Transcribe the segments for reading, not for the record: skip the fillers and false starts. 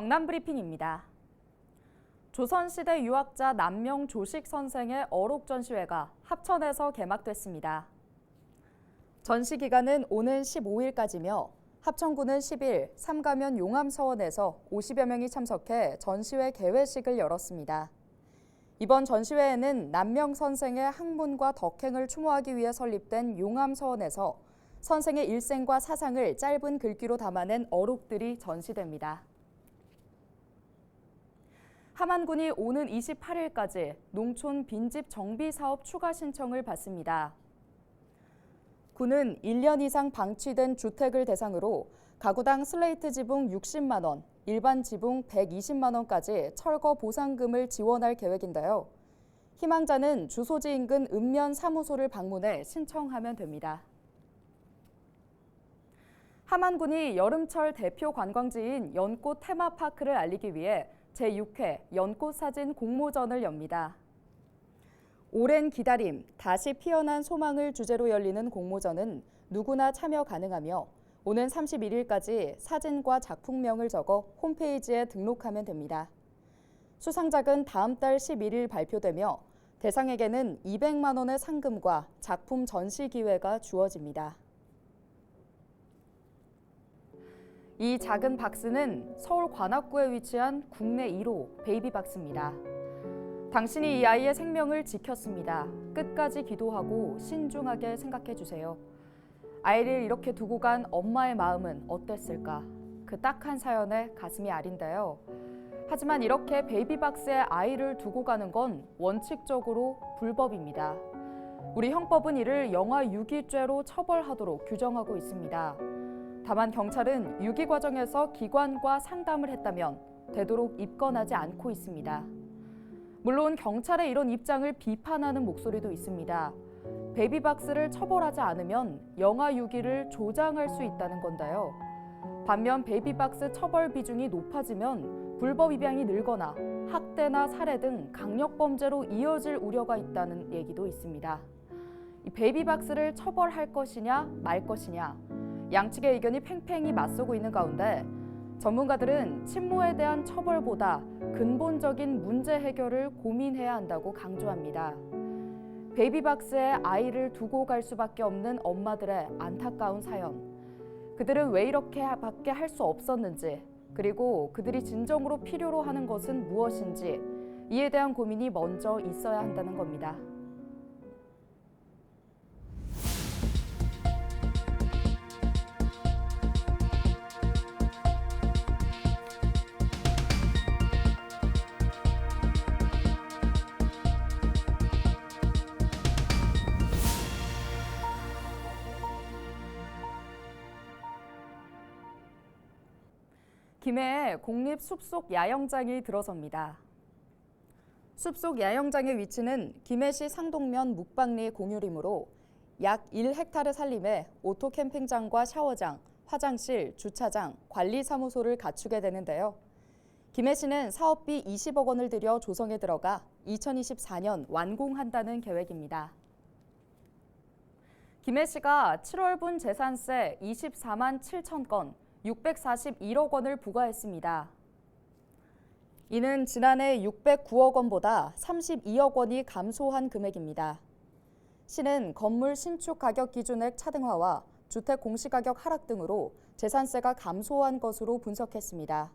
경남브리핑입니다. 조선시대 유학자 남명 조식 선생의 어록 전시회가 합천에서 개막됐습니다. 전시 기간은 오는 15일까지며 합천구는 10일 삼가면 용암서원에서 50여 명이 참석해 전시회 개회식을 열었습니다. 이번 전시회에는 남명 선생의 학문과 덕행을 추모하기 위해 설립된 용암서원에서 선생의 일생과 사상을 짧은 글귀로 담아낸 어록들이 전시됩니다. 함안군이 오는 28일까지 농촌 빈집 정비 사업 추가 신청을 받습니다. 군은 1년 이상 방치된 주택을 대상으로 가구당 슬레이트 지붕 60만 원, 일반 지붕 120만 원까지 철거 보상금을 지원할 계획인데요. 희망자는 주소지 인근 읍면 사무소를 방문해 신청하면 됩니다. 함안군이 여름철 대표 관광지인 연꽃 테마파크를 알리기 위해 제6회 연꽃사진 공모전을 엽니다. 오랜 기다림, 다시 피어난 소망을 주제로 열리는 공모전은 누구나 참여 가능하며 오는 31일까지 사진과 작품명을 적어 홈페이지에 등록하면 됩니다. 수상작은 다음 달 11일 발표되며 대상에게는 200만 원의 상금과 작품 전시 기회가 주어집니다. 이 작은 박스는 서울 관악구에 위치한 국내 1호 베이비박스입니다. 당신이 이 아이의 생명을 지켰습니다. 끝까지 기도하고 신중하게 생각해 주세요. 아이를 이렇게 두고 간 엄마의 마음은 어땠을까? 그 딱한 사연에 가슴이 아린데요. 하지만 이렇게 베이비박스에 아이를 두고 가는 건 원칙적으로 불법입니다. 우리 형법은 이를 영아 유기죄로 처벌하도록 규정하고 있습니다. 다만 경찰은 유기 과정에서 기관과 상담을 했다면 되도록 입건하지 않고 있습니다. 물론 경찰의 이런 입장을 비판하는 목소리도 있습니다. 베이비박스를 처벌하지 않으면 영아 유기를 조장할 수 있다는 건데요. 반면 베이비박스 처벌 비중이 높아지면 불법 입양이 늘거나 학대나 살해 등 강력범죄로 이어질 우려가 있다는 얘기도 있습니다. 이 베이비박스를 처벌할 것이냐 말 것이냐 양측의 의견이 팽팽히 맞서고 있는 가운데 전문가들은 친모에 대한 처벌보다 근본적인 문제 해결을 고민해야 한다고 강조합니다. 베이비박스에 아이를 두고 갈 수밖에 없는 엄마들의 안타까운 사연. 그들은 왜 이렇게밖에 할 수 없었는지, 그리고 그들이 진정으로 필요로 하는 것은 무엇인지 이에 대한 고민이 먼저 있어야 한다는 겁니다. 김해에 공립숲속 야영장이 들어섭니다. 숲속 야영장의 위치는 김해시 상동면 묵방리 공유림으로 약 1헥타르 살림에 오토 캠핑장과 샤워장, 화장실, 주차장, 관리사무소를 갖추게 되는데요. 김해시는 사업비 20억 원을 들여 조성에 들어가 2024년 완공한다는 계획입니다. 김해시가 7월분 재산세 24만 7천 건, 641억 원을 부과했습니다. 이는 지난해 609억 원보다 32억 원이 감소한 금액입니다. 시는 건물 신축 가격 기준액 차등화와 주택 공시가격 하락 등으로 재산세가 감소한 것으로 분석했습니다.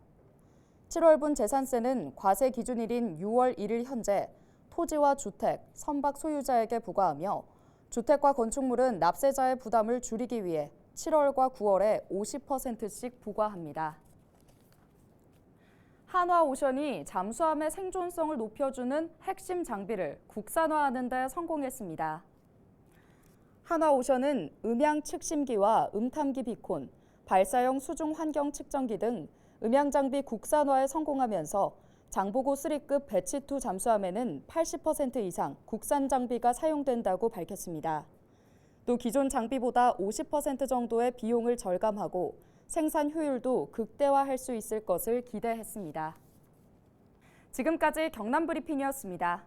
7월분 재산세는 과세 기준일인 6월 1일 현재 토지와 주택, 선박 소유자에게 부과하며 주택과 건축물은 납세자의 부담을 줄이기 위해 7월과 9월에 50%씩 부과합니다. 한화오션이 잠수함의 생존성을 높여주는 핵심 장비를 국산화하는 데 성공했습니다. 한화오션은 음향 측심기와 음탐기 비콘, 발사형 수중 환경 측정기 등 음향 장비 국산화에 성공하면서 장보고 3급 배치2 잠수함에는 80% 이상 국산 장비가 사용된다고 밝혔습니다. 또 기존 장비보다 50% 정도의 비용을 절감하고 생산 효율도 극대화할 수 있을 것을 기대했습니다. 지금까지 경남브리핑이었습니다.